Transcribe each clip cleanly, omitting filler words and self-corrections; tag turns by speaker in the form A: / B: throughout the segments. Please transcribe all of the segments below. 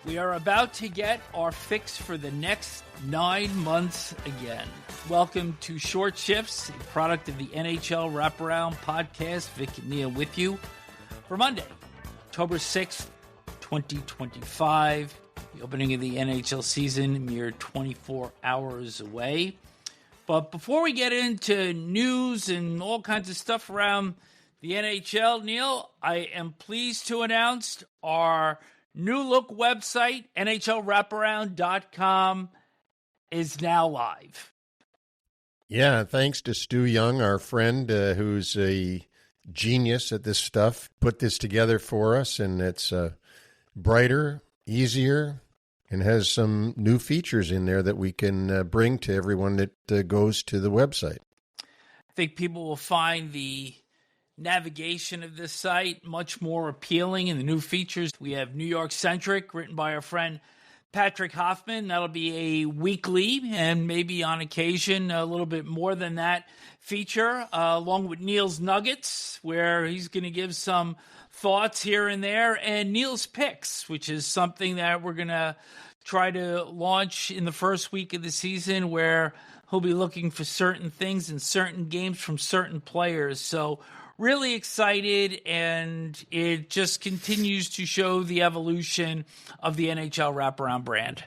A: We are about to get our fix for the next 9 months again. Welcome to Short Shifts, a product of the NHL Wraparound podcast. Vic and Neil with you for Monday, October 6th, 2025. The opening of the NHL season, mere 24 hours away. But before we get into news and all kinds of stuff around the NHL, Neil, I am pleased to announce our new look website, NHLWraparound.com, is now live.
B: Yeah, thanks to Stu Young, our friend, who's a genius at this stuff, put this together for us, and it's brighter, easier, and has some new features in there that we can bring to everyone that goes to the website.
A: I think people will find the navigation of this site much more appealing, and the new features. We have New York Centric, written by our friend Patrick Hoffman. That'll be a weekly and maybe on occasion a little bit more than that feature, along with Neil's Nuggets, where he's going to give some thoughts here and there, and Neil's Picks, which is something that we're going to try to launch in the first week of the season, where he'll be looking for certain things in certain games from certain players. So really excited, and it just continues to show the evolution of the NHL Wraparound brand.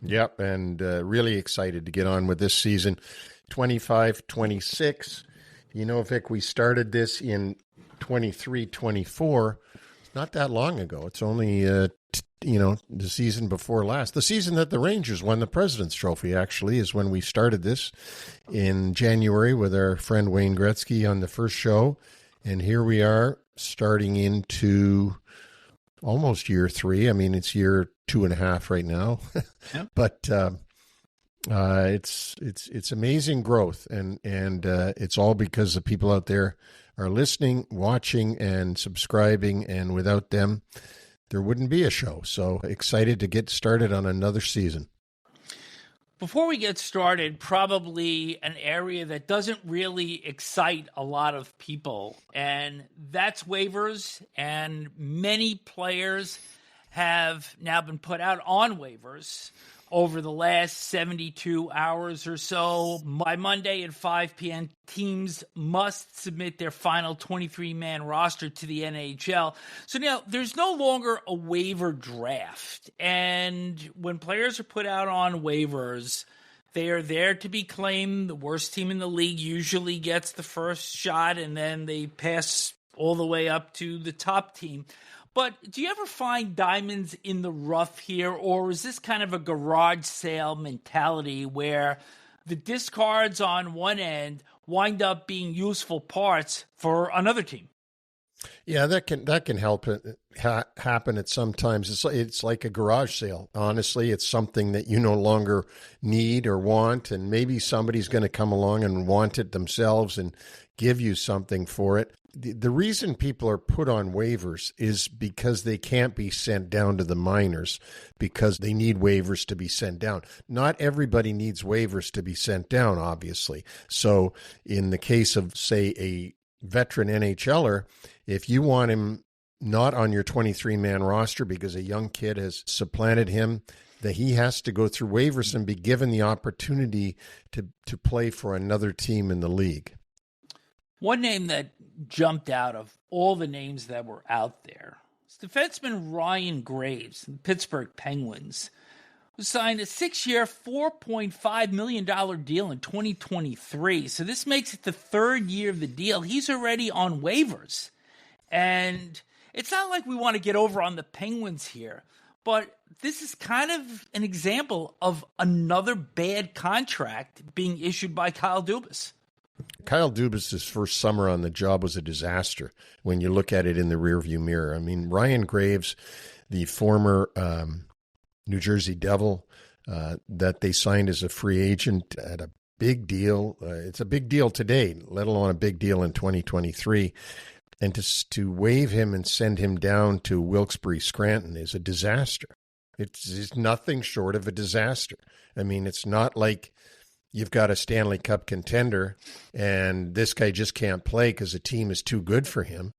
B: Yep, and really excited to get on with this season, 25-26. You know, Vic, we started this in 23-24. It's not that long ago. It's only, the season before last. The season that the Rangers won the President's Trophy, actually, is when we started this in January with our friend Wayne Gretzky on the first show. And here we are starting into almost year 3. I mean, it's year 2.5 right now. Yep. But it's amazing growth. And it's all because the people out there are listening, watching, and subscribing. And without them, there wouldn't be a show. So excited to get started on another season.
A: Before we get started, probably an area that doesn't really excite a lot of people, and that's waivers. And many players have now been put out on waivers over the last 72 hours or so. By Monday at 5 p.m., teams must submit their final 23-man roster to the NHL. So now there's no longer a waiver draft. And when players are put out on waivers, they are there to be claimed. The worst team in the league usually gets the first shot, and then they pass all the way up to the top team. But do you ever find diamonds in the rough here, or is this kind of a garage sale mentality where the discards on one end wind up being useful parts for another team?
B: Yeah, that can help it happen at some times. It's like a garage sale. Honestly, it's something that you no longer need or want, and maybe somebody's going to come along and want it themselves and give you something for it. The reason people are put on waivers is because they can't be sent down to the minors because they need waivers to be sent down. Not everybody needs waivers to be sent down, obviously. So in the case of, say, a veteran NHLer, if you want him not on your 23-man roster because a young kid has supplanted him, that he has to go through waivers and be given the opportunity to play for another team in the league.
A: One name that jumped out of all the names that were out there is defenseman Ryan Graves, the Pittsburgh Penguins, who signed a 6-year, $4.5 million deal in 2023. So this makes it the third year of the deal. He's already on waivers. And it's not like we want to get over on the Penguins here, but this is kind of an example of another bad contract being issued by Kyle Dubas.
B: Kyle Dubas' first summer on the job was a disaster when you look at it in the rearview mirror. I mean, Ryan Graves, the former New Jersey Devil that they signed as a free agent at a big deal. It's a big deal today, let alone a big deal in 2023. And to waive him and send him down to Wilkes-Barre Scranton is a disaster. It's nothing short of a disaster. I mean, it's not like you've got a Stanley Cup contender and this guy just can't play because the team is too good for him.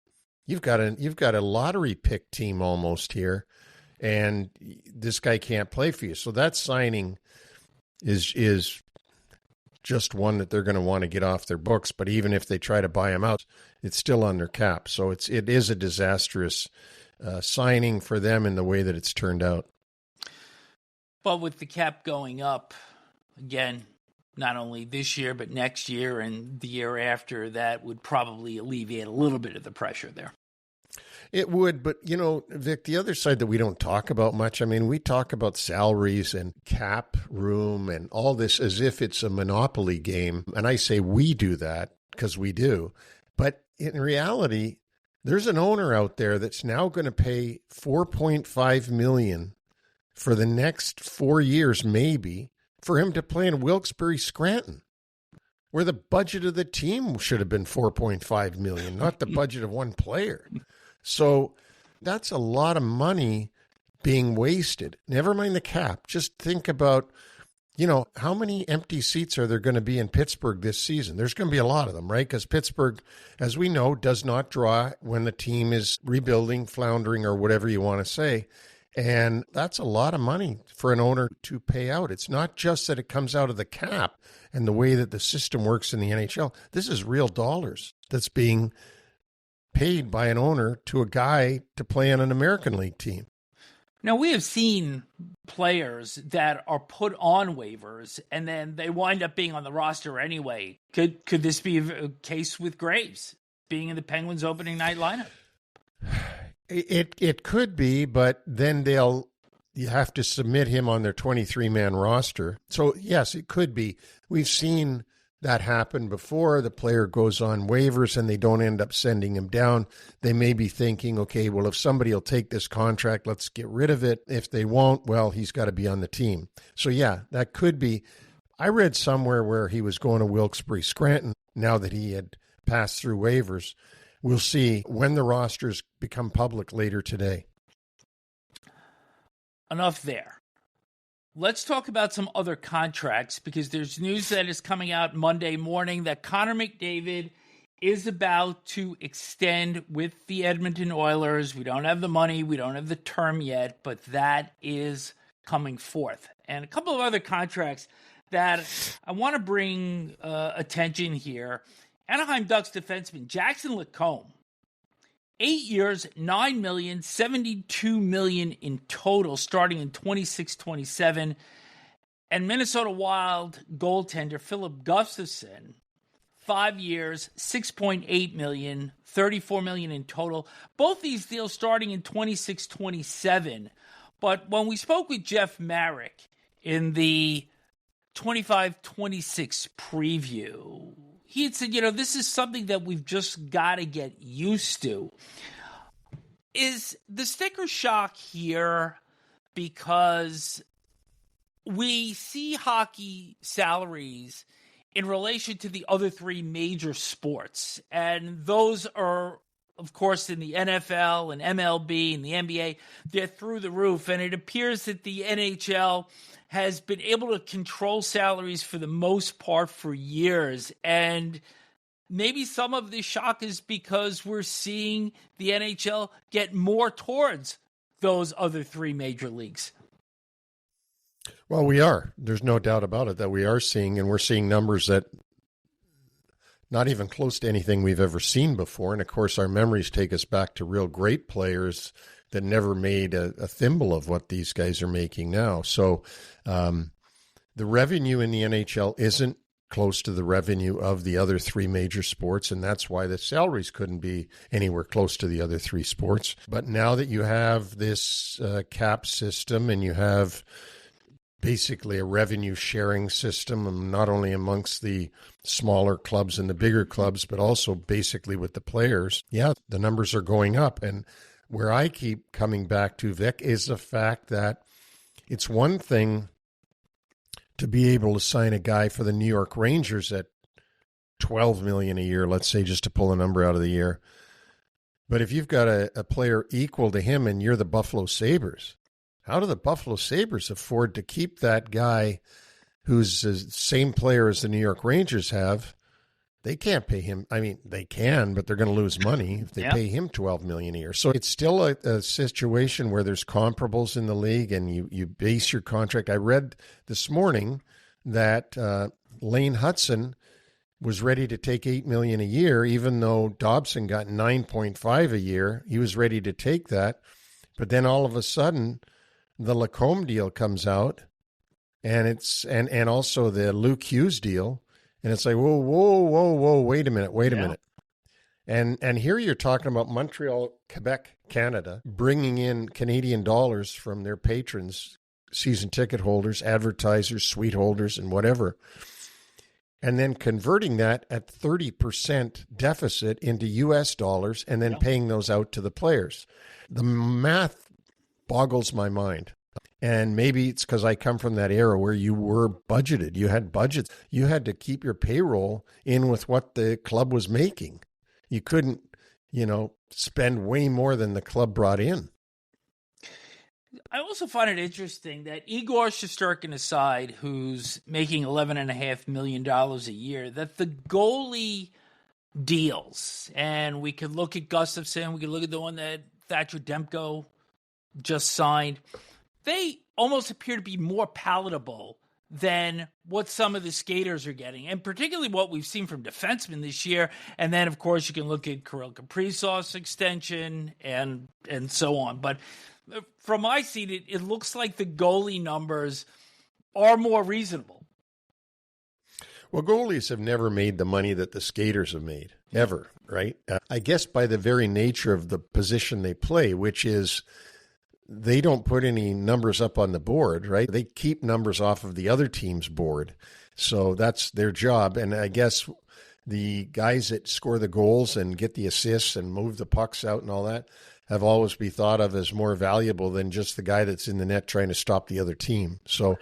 B: You've got a lottery pick team almost here, and this guy can't play for you. So that signing is just one that they're going to want to get off their books. But even if they try to buy him out, it's still on their cap. So it is a disastrous signing for them in the way that it's turned out.
A: But with the cap going up, again, not only this year, but next year and the year after, that would probably alleviate a little bit of the pressure there.
B: It would, but, Vic, the other side that we don't talk about much, I mean, we talk about salaries and cap room and all this as if it's a monopoly game. And I say we do that because we do. But in reality, there's an owner out there that's now going to pay $4.5 million for the next 4 years, maybe, for him to play in Wilkes-Barre Scranton, where the budget of the team should have been $4.5 million, not the budget of one player. So that's a lot of money being wasted. Never mind the cap. Just think about, how many empty seats are there going to be in Pittsburgh this season? There's going to be a lot of them, right? Because Pittsburgh, as we know, does not draw when the team is rebuilding, floundering, or whatever you want to say. And that's a lot of money for an owner to pay out. It's not just that it comes out of the cap and the way that the system works in the NHL. This is real dollars that's being paid by an owner to a guy to play on an American League team.
A: Now, we have seen players that are put on waivers and then they wind up being on the roster anyway. Could this be a case with Graves being in the Penguins opening night lineup?
B: It could be, but then you have to submit him on their 23-man roster. So, yes, it could be. We've seen that happen before. The player goes on waivers and they don't end up sending him down. They may be thinking, okay, well, if somebody will take this contract, let's get rid of it. If they won't, well, he's got to be on the team. So, yeah, that could be. I read somewhere where he was going to Wilkes-Barre Scranton now that he had passed through waivers. We'll see when the rosters become public later today.
A: Enough there. Let's talk about some other contracts because there's news that is coming out Monday morning that Connor McDavid is about to extend with the Edmonton Oilers. We don't have the money. We don't have the term yet, but that is coming forth. And a couple of other contracts that I want to bring attention here. Anaheim Ducks defenseman Jackson Lacombe, 8 years, $9 million, $72 million in total, starting in 26-27. And Minnesota Wild goaltender Philip Gustafson, 5 years, $6.8 million, $34 million in total. Both these deals starting in 26-27. But when we spoke with Jeff Marek in the 25-26 preview, he had said, this is something that we've just got to get used to. Is the sticker shock here because we see hockey salaries in relation to the other three major sports? And those are, of course, in the NFL and MLB and the NBA, they're through the roof. And it appears that the NHL has been able to control salaries for the most part for years. And maybe some of the shock is because we're seeing the NHL get more towards those other three major leagues.
B: Well, we are. There's no doubt about it that we are seeing, and we're seeing numbers that not even close to anything we've ever seen before. And, of course, our memories take us back to real great players that never made a thimble of what these guys are making now. So the revenue in the NHL isn't close to the revenue of the other three major sports, and that's why the salaries couldn't be anywhere close to the other three sports. But now that you have this cap system and you have basically a revenue sharing system, not only amongst the smaller clubs and the bigger clubs, but also basically with the players, the numbers are going up. And where I keep coming back to, Vic, is the fact that it's one thing to be able to sign a guy for the New York Rangers at $12 million a year, let's say, just to pull a number out of the air. But if you've got a player equal to him and you're the Buffalo Sabres, how do the Buffalo Sabres afford to keep that guy who's the same player as the New York Rangers have They can't pay him. I mean, they can, but they're going to lose money if they pay him $12 million a year. So it's still a situation where there's comparables in the league, and you base your contract. I read this morning that Lane Hudson was ready to take $8 million a year, even though Dobson got 9.5 a year. He was ready to take that, but then all of a sudden, the Lacombe deal comes out, and it's and also the Luke Hughes deal. And it's like, whoa, wait a minute. And here you're talking about Montreal, Quebec, Canada, bringing in Canadian dollars from their patrons, season ticket holders, advertisers, suite holders, and whatever, and then converting that at 30% deficit into U.S. dollars and then paying those out to the players. The math boggles my mind. And maybe it's because I come from that era where you were budgeted. You had budgets. You had to keep your payroll in with what the club was making. You couldn't, spend way more than the club brought in.
A: I also find it interesting that Igor Shesterkin aside, who's making $11.5 million a year, that the goalie deals, and we could look at Gustafsson, we could look at the one that Thatcher Demko just signed, they almost appear to be more palatable than what some of the skaters are getting, and particularly what we've seen from defensemen this year. And then, of course, you can look at Kirill Kaprizov's extension and so on. But from my seat, it looks like the goalie numbers are more reasonable.
B: Well, goalies have never made the money that the skaters have made, ever, right? I guess by the very nature of the position they play, which is they don't put any numbers up on the board, right? They keep numbers off of the other team's board. So that's their job. And I guess the guys that score the goals and get the assists and move the pucks out and all that have always been thought of as more valuable than just the guy that's in the net trying to stop the other team. So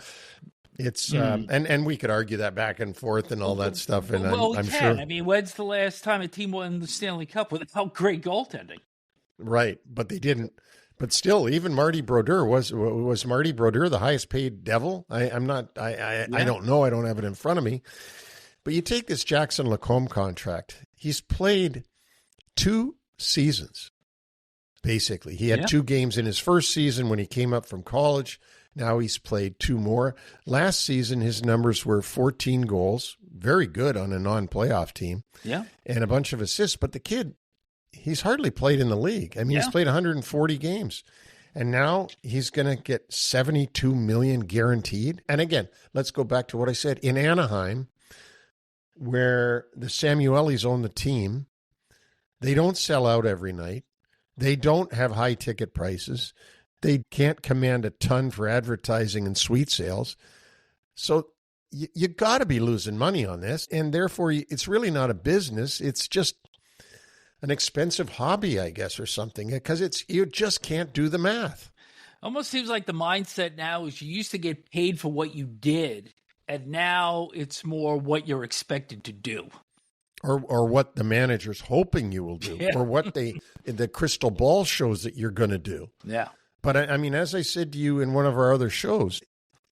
B: it's, and we could argue that back and forth and all that stuff. And I'm sure.
A: I mean, when's the last time a team won the Stanley Cup without great goaltending?
B: Right. But they didn't. But still, even Marty Brodeur was Marty Brodeur the highest paid Devil? I don't know. I don't have it in front of me. But you take this Jackson Lacombe contract. He's played 2 seasons, basically. He had 2 games in his first season when he came up from college. Now he's played 2 more. Last season, his numbers were 14 goals, very good on a non-playoff team, and a bunch of assists. But the kid, he's hardly played in the league. I mean, he's played 140 games. And now he's going to get $72 million guaranteed. And again, let's go back to what I said. In Anaheim, where the Samuelis own the team, they don't sell out every night. They don't have high ticket prices. They can't command a ton for advertising and suite sales. So you got to be losing money on this. And therefore, it's really not a business. It's just an expensive hobby, I guess, or something, because you just can't do the math.
A: Almost seems like the mindset now is you used to get paid for what you did, and now it's more what you're expected to do.
B: Or what the manager's hoping you will do, or what the crystal ball shows that you're going to do.
A: Yeah.
B: But I mean, as I said to you in one of our other shows,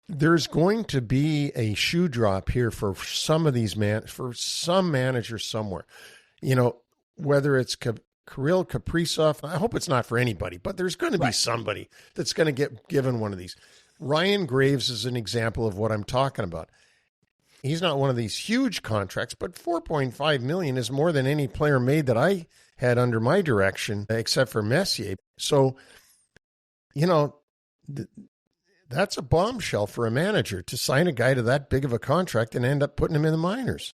B: there's going to be a shoe drop here for some of these for some managers somewhere. Whether it's Kirill Kaprizov, I hope it's not for anybody, but there's going to be somebody that's going to get given one of these. Ryan Graves is an example of what I'm talking about. He's not one of these huge contracts, but $4.5 million is more than any player made that I had under my direction, except for Messier. So, that's a bombshell for a manager to sign a guy to that big of a contract and end up putting him in the minors.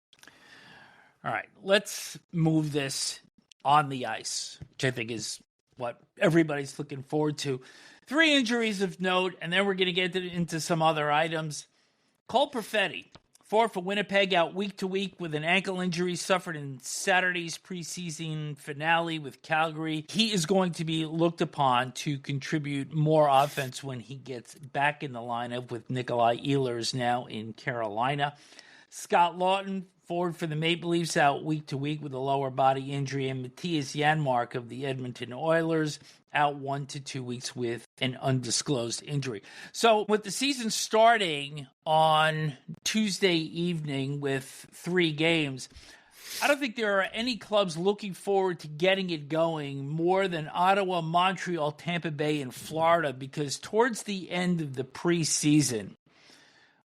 A: All right, let's move this on the ice, which I think is what everybody's looking forward to. 3 injuries of note, and then we're going to get into some other items. Cole Perfetti, forward for Winnipeg, out week to week with an ankle injury suffered in Saturday's preseason finale with Calgary. He is going to be looked upon to contribute more offense when he gets back in the lineup with Nikolai Ehlers now in Carolina. Scott Lawton, forward for the Maple Leafs, out week to week with a lower body injury, and Matthias Janmark of the Edmonton Oilers out 1 to 2 weeks with an undisclosed injury. So with the season starting on Tuesday evening with 3 games, I don't think there are any clubs looking forward to getting it going more than Ottawa, Montreal, Tampa Bay, and Florida, because towards the end of the preseason,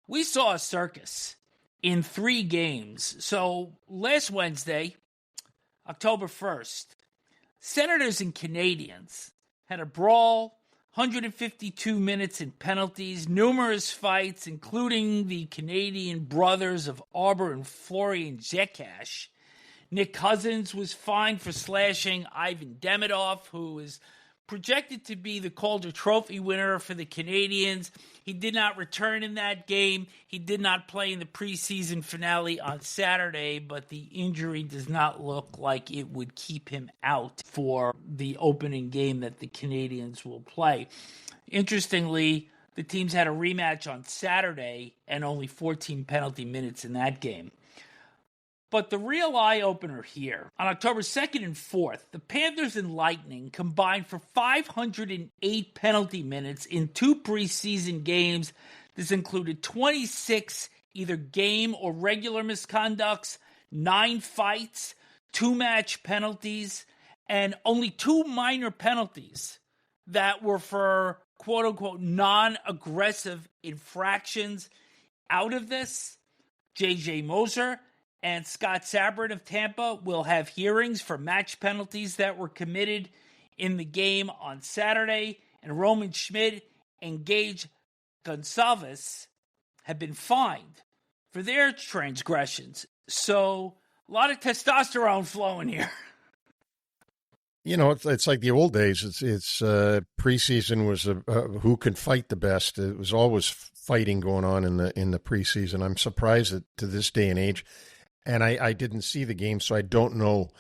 A: we saw a circus in 3 games. So last Wednesday, October 1st, Senators and Canadiens had a brawl, 152 minutes in penalties, numerous fights, including the Canadian brothers of Arbor and Florian Zekash. Nick Cousins was fined for slashing Ivan Demidov, who is projected to be the Calder Trophy winner for the Canadiens. He did not return in that game. He did not play in the preseason finale on Saturday, but the injury does not look like it would keep him out for the opening game that the Canadiens will play. Interestingly, the teams had a rematch on Saturday and only 14 penalty minutes in that game. But the real eye-opener here, on October 2nd and 4th, the Panthers and Lightning combined for 508 penalty minutes in 2 preseason games. This included 26 either game or regular misconducts, 9 fights, 2 match penalties, and only 2 minor penalties that were for quote-unquote non-aggressive infractions. Out of this, J.J. Moser and Scott Sabrin of Tampa will have hearings for match penalties that were committed in the game on Saturday, and Roman Schmidt and Gage Gonsalves have been fined for their transgressions. So a lot of testosterone flowing here.
B: You know, it's like the old days. It's preseason was who can fight the best. It was always fighting going on in the preseason. I'm surprised that to this day and age. And I didn't see the game, so I don't know,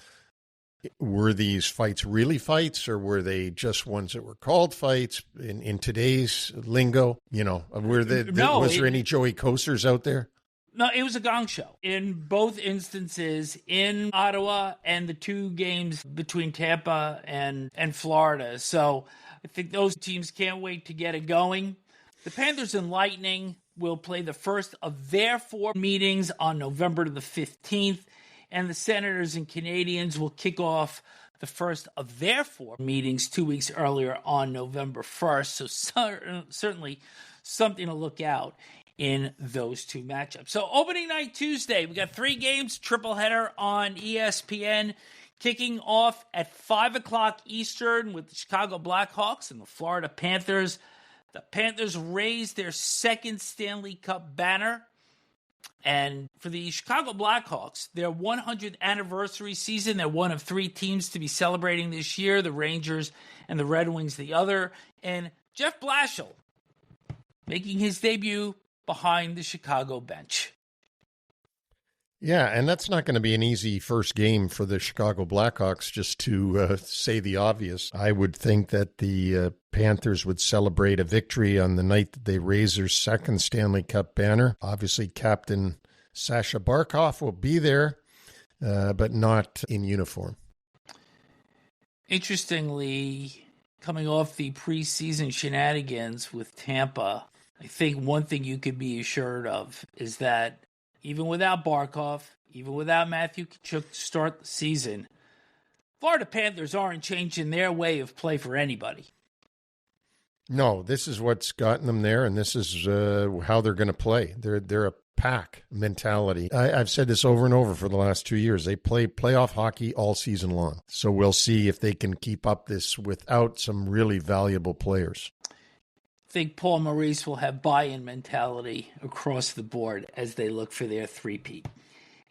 B: were these fights really fights or were they just ones that were called fights in today's lingo? You know, was there any Joey Coasters out there?
A: No, it was a gong show in both instances in Ottawa and the 2 games between Tampa and Florida. So I think those teams can't wait to get it going. The Panthers and Lightning will play the first of their 4 meetings on November the 15th, and the Senators and Canadiens will kick off the first of their 4 meetings 2 weeks earlier on November 1st. So certainly something to look out in those 2 matchups. So opening night Tuesday, we got 3 games, triple header on ESPN, kicking off at 5 o'clock Eastern with the Chicago Blackhawks and the Florida Panthers. The Panthers raised their 2nd Stanley Cup banner. And for the Chicago Blackhawks, their 100th anniversary season, they're one of 3 teams to be celebrating this year, the Rangers and the Red Wings the other. And Jeff Blashill making his debut behind the Chicago bench.
B: Yeah, and that's not going to be an easy first game for the Chicago Blackhawks, just to say the obvious. I would think that the Panthers would celebrate a victory on the night that they raise their 2nd Stanley Cup banner. Obviously, Captain Sasha Barkov will be there, but not in uniform.
A: Interestingly, coming off the preseason shenanigans with Tampa, I think one thing you could be assured of is that even without Barkov, even without Matthew Tkachuk to start the season, Florida Panthers aren't changing their way of play for anybody.
B: No, this is what's gotten them there, and this is how they're going to play. They're a pack mentality. I've said this over and over for the last 2 years. They play playoff hockey all season long. So we'll see if they can keep up this without some really valuable players.
A: I think Paul Maurice will have buy-in mentality across the board as they look for their three-peat.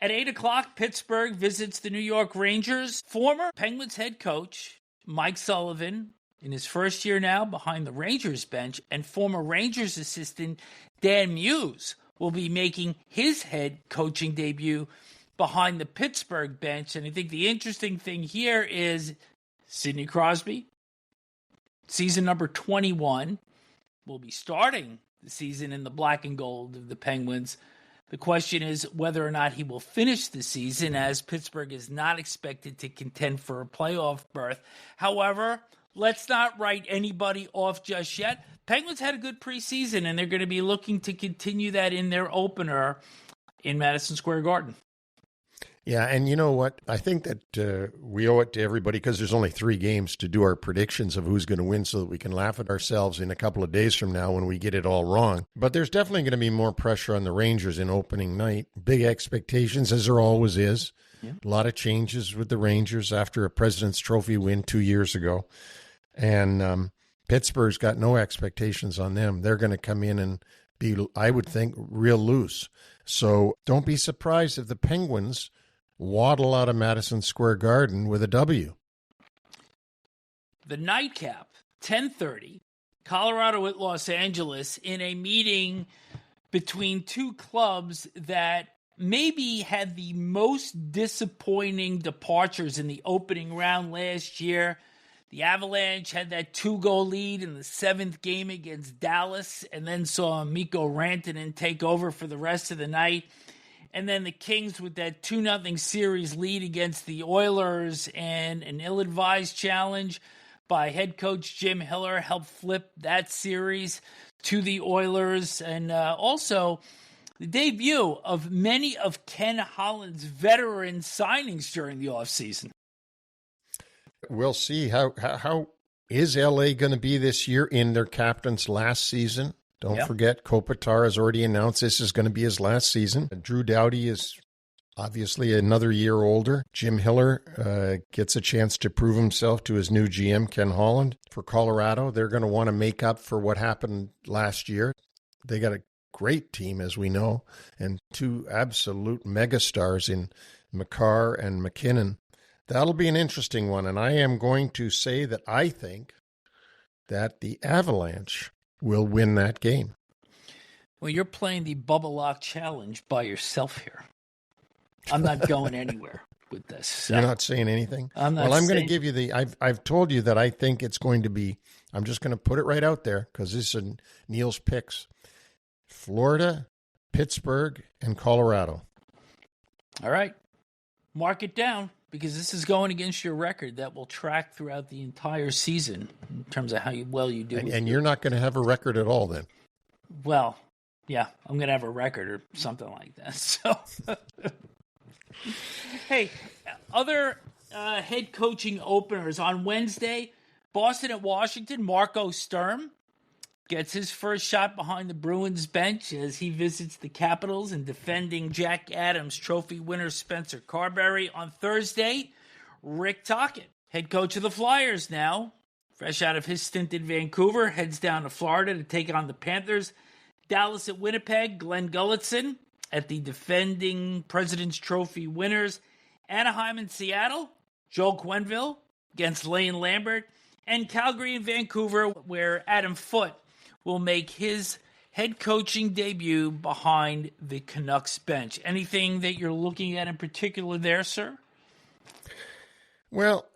A: At 8 o'clock, Pittsburgh visits the New York Rangers. Former Penguins head coach Mike Sullivan, in his first year now behind the Rangers bench, and former Rangers assistant Dan Muse will be making his head coaching debut behind the Pittsburgh bench. And I think the interesting thing here is Sidney Crosby, season number 21, will be starting the season in the black and gold of the Penguins. The question is whether or not he will finish the season, as Pittsburgh is not expected to contend for a playoff berth. However, let's not write anybody off just yet. Penguins had a good preseason, and they're going to be looking to continue that in their opener in Madison Square Garden.
B: Yeah, and you know what? I think that we owe it to everybody because there's only 3 games to do our predictions of who's going to win so that we can laugh at ourselves in a couple of days from now when we get it all wrong. But there's definitely going to be more pressure on the Rangers in opening night. Big expectations, as there always is. Yeah. A lot of changes with the Rangers after a President's Trophy win 2 years ago. And Pittsburgh's got no expectations on them. They're going to come in and be, I would think, real loose. So don't be surprised if the Penguins waddle out of Madison Square Garden with a W.
A: The nightcap, 10:30, Colorado at Los Angeles, in a meeting between two clubs that maybe had the most disappointing departures in the opening round last year. The Avalanche had that 2-goal lead in the 7th game against Dallas and then saw Mikko Rantanen take over for the rest of the night. And then the Kings with that 2-0 series lead against the Oilers and an ill-advised challenge by head coach Jim Hiller helped flip that series to the Oilers. And also the debut of many of Ken Holland's veteran signings during the offseason.
B: We'll see. How is LA going to be this year in their captain's last season? Don't forget, Kopitar has already announced this is going to be his last season. Drew Doughty is obviously another year older. Jim Hiller gets a chance to prove himself to his new GM, Ken Holland. For Colorado, they're going to want to make up for what happened last year. They got a great team, as we know, and 2 absolute megastars in Makar and McKinnon. That'll be an interesting one, and I am going to say that I think that the Avalanche will win that game.
A: Well, you're playing the Bubble Lock Challenge by yourself here. I'm not going anywhere with this. So.
B: You're not saying anything?
A: I'm not.
B: Well, I'm going to give you the, I've told you that I think it's going to be, I'm just going to put it right out there because this is Neil's picks. Florida, Pittsburgh, and Colorado.
A: All right. Mark it down because this is going against your record that will track throughout the entire season in terms of how well you do.
B: And you're not going to have a record at all then?
A: Well, yeah, I'm going to have a record or something like that. So, hey, other head coaching openers on Wednesday, Boston at Washington, Marco Sturm gets his first shot behind the Bruins bench as he visits the Capitals and defending Jack Adams Trophy winner Spencer Carberry. On Thursday, Rick Tocchet, head coach of the Flyers now, fresh out of his stint in Vancouver, heads down to Florida to take on the Panthers. Dallas at Winnipeg, Glenn Gulletson at the defending President's Trophy winners. Anaheim and Seattle, Joel Quenneville against Lane Lambert. And Calgary and Vancouver, where Adam Foote will make his head coaching debut behind the Canucks bench. Anything that you're looking at in particular there, sir?
B: Well,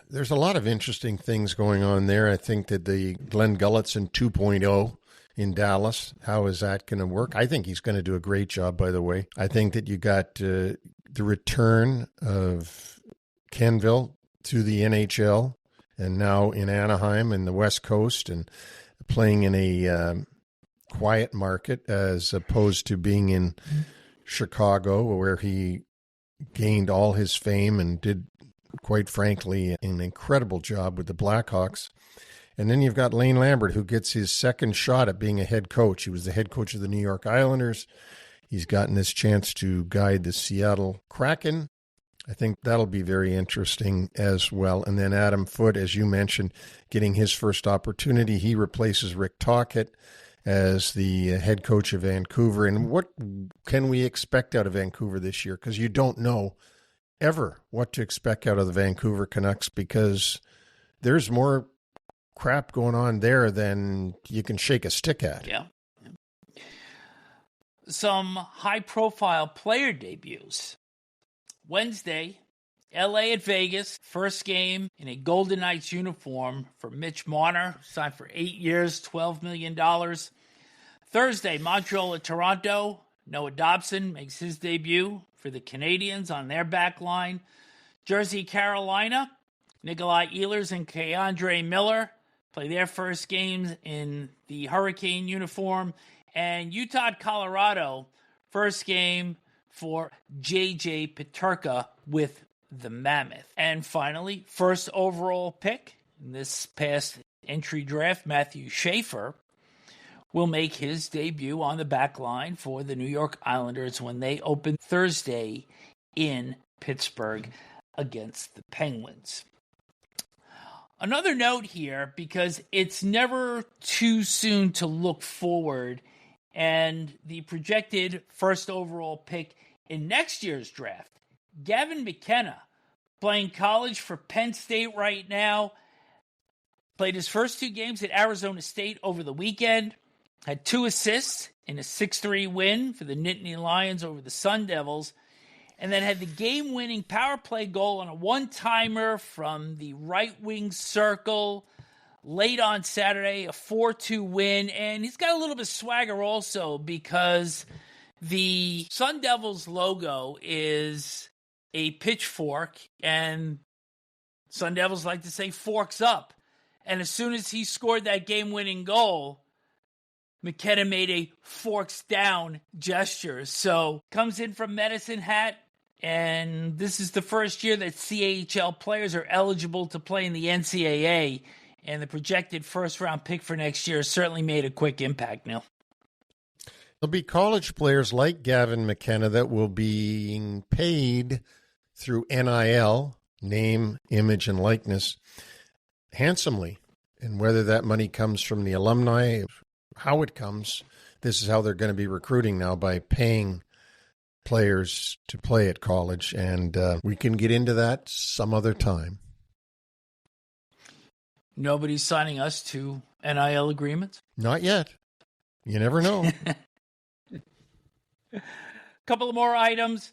B: there's a lot of interesting things going on there. I think that the Glenn Gulletson 2.0 in Dallas, how is that going to work? I think he's going to do a great job, by the way. I think that you got the return of Quenneville to the NHL and now in Anaheim and the West Coast and playing in a quiet market as opposed to being in Chicago where he gained all his fame and did, quite frankly, an incredible job with the Blackhawks. And then you've got Lane Lambert, who gets his second shot at being a head coach. He was the head coach of the New York Islanders. He's gotten this chance to guide the Seattle Kraken. I think that'll be very interesting as well. And then Adam Foote, as you mentioned, getting his first opportunity. He replaces Rick Tocchet as the head coach of Vancouver. And what can we expect out of Vancouver this year? Because you don't know ever what to expect out of the Vancouver Canucks because there's more crap going on there than you can shake a stick at.
A: Yeah. Some high-profile player debuts. Wednesday, LA at Vegas, first game in a Golden Knights uniform for Mitch Marner, signed for 8 years, $12 million. Thursday, Montreal at Toronto, Noah Dobson makes his debut for the Canadiens on their back line. Jersey, Carolina, Nikolai Ehlers and AndreMiller play their first games in the Hurricane uniform. And Utah, Colorado, first game for J.J. Peterka with the Mammoth. And finally, first overall pick in this past entry draft, Matthew Schaefer, will make his debut on the back line for the New York Islanders when they open Thursday in Pittsburgh against the Penguins. Another note here, because it's never too soon to look forward, and the projected first overall pick in next year's draft, Gavin McKenna, playing college for Penn State right now, played his first 2 games at Arizona State over the weekend, had 2 assists in a 6-3 win for the Nittany Lions over the Sun Devils, and then had the game-winning power play goal on a one-timer from the right wing circle late on Saturday, a 4-2 win. And he's got a little bit of swagger also, because the Sun Devils logo is a pitchfork, and Sun Devils like to say forks up. And as soon as he scored that game-winning goal, McKenna made a forks down gesture. So comes in from Medicine Hat, and this is the first year that CHL players are eligible to play in the NCAA, and the projected first-round pick for next year certainly made a quick impact, Neil.
B: There'll be college players like Gavin McKenna that will be paid through NIL, name, image, and likeness, handsomely. And whether that money comes from the alumni, how it comes, this is how they're going to be recruiting now, by paying players to play at college. And we can get into that some other time.
A: Nobody's signing us to NIL agreements?
B: Not yet. You never know.
A: Couple of more items.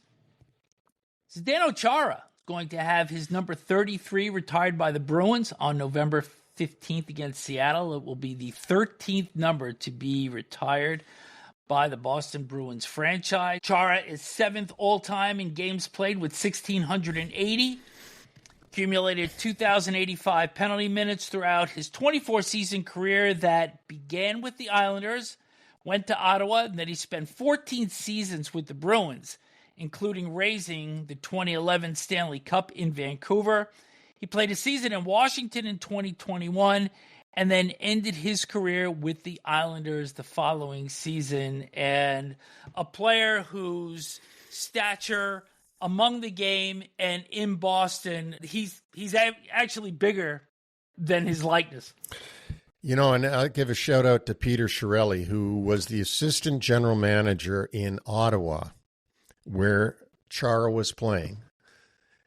A: Zdeno Chara is going to have his number 33 retired by the Bruins on November 15th against Seattle. It will be the 13th number to be retired by the Boston Bruins franchise. Chara is 7th all-time in games played with 1,680. Accumulated 2,085 penalty minutes throughout his 24-season career that began with the Islanders, went to Ottawa, and then he spent 14 seasons with the Bruins, including raising the 2011 Stanley Cup in Vancouver. He played a season in Washington in 2021 and then ended his career with the Islanders the following season. And a player whose stature among the game and in Boston, he's actually bigger than his likeness.
B: You know, and I'll give a shout out to Peter Chiarelli, who was the assistant general manager in Ottawa, where Chara was playing,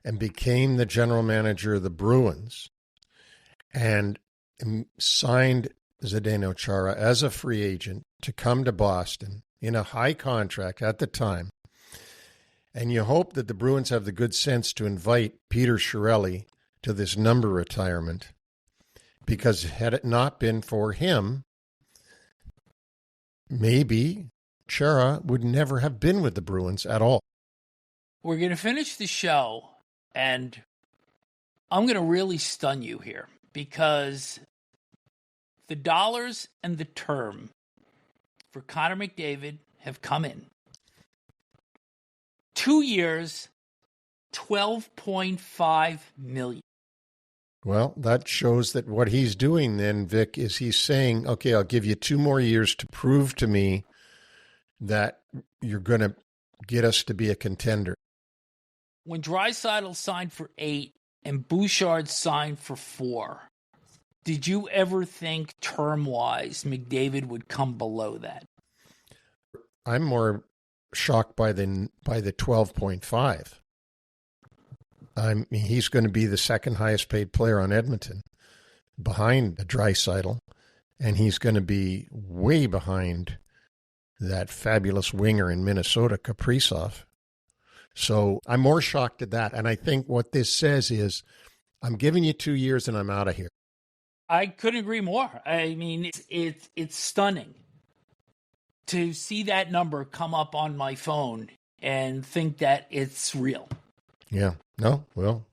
B: and became the general manager of the Bruins, and signed Zdeno Chara as a free agent to come to Boston in a high contract at the time. And you hope that the Bruins have the good sense to invite Peter Chiarelli to this number retirement, because had it not been for him, maybe Chara would never have been with the Bruins at all.
A: We're going to finish the show, and I'm going to really stun you here, because the dollars and the term for Connor McDavid have come in. 2 years, $12.5 million.
B: Well, that shows that what he's doing then, Vic, is he's saying, okay, I'll give you 2 more years to prove to me that you're going to get us to be a contender.
A: When Draisaitl signed for 8 and Bouchard signed for 4, did you ever think term-wise McDavid would come below that?
B: I'm more shocked by the 12.5. He's going to be the second highest paid player on Edmonton, behind Draisaitl, and he's going to be way behind that fabulous winger in Minnesota, Kaprizov. So I'm more shocked at that, and I think what this says is, I'm giving you 2 years and I'm out of here.
A: I couldn't agree more. I mean, it's stunning to see that number come up on my phone and think that it's real.
B: Yeah. No, well,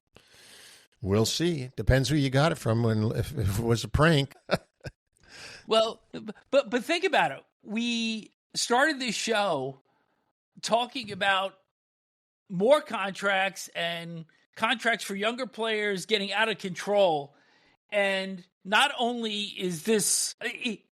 B: we'll see. Depends who you got it from. If it was a prank.
A: Well, but think about it. We started this show talking about more contracts and contracts for younger players getting out of control. And not only is this,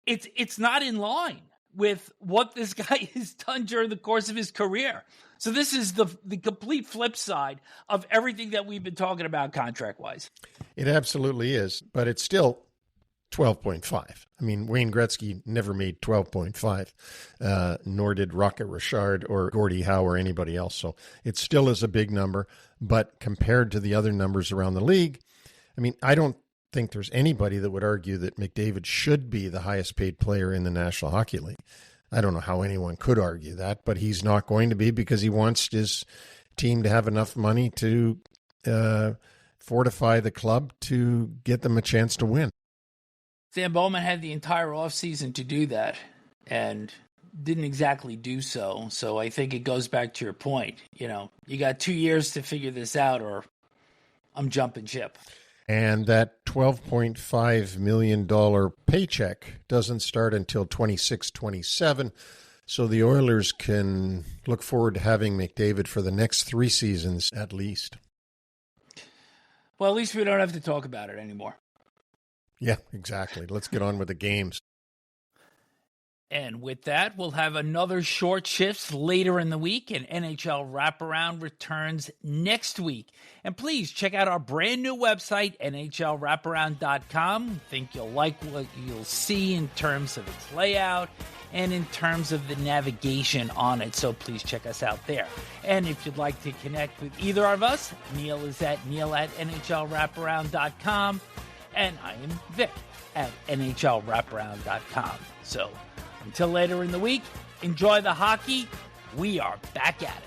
A: it's not in line with what this guy has done during the course of his career. So this is the complete flip side of everything that we've been talking about contract-wise.
B: It absolutely is, but it's still 12.5. I mean, Wayne Gretzky never made 12.5, nor did Rocket Richard or Gordie Howe or anybody else. So it still is a big number, but compared to the other numbers around the league, I mean, I don't think there's anybody that would argue that McDavid should be the highest paid player in the National Hockey League. I don't know how anyone could argue that, but he's not going to be because he wants his team to have enough money to fortify the club to get them a chance to win.
A: Stan Bowman had the entire offseason to do that and didn't exactly do so. So I think it goes back to your point. You know, you got 2 years to figure this out or I'm jumping ship.
B: And that $12.5 million paycheck doesn't start until 26-27. So the Oilers can look forward to having McDavid for the next 3 seasons at least.
A: Well, at least we don't have to talk about it anymore.
B: Yeah, exactly. Let's get on with the games.
A: And with that, we'll have another short shifts later in the week, and NHL Wraparound returns next week. And please check out our brand new website, NHLWraparound.com. I think you'll like what you'll see in terms of its layout and in terms of the navigation on it. So please check us out there. And if you'd like to connect with either of us, Neil is at neil@NHLWraparound.com, and I am Vic at NHLWraparound.com. So until later in the week, enjoy the hockey. We are back at it.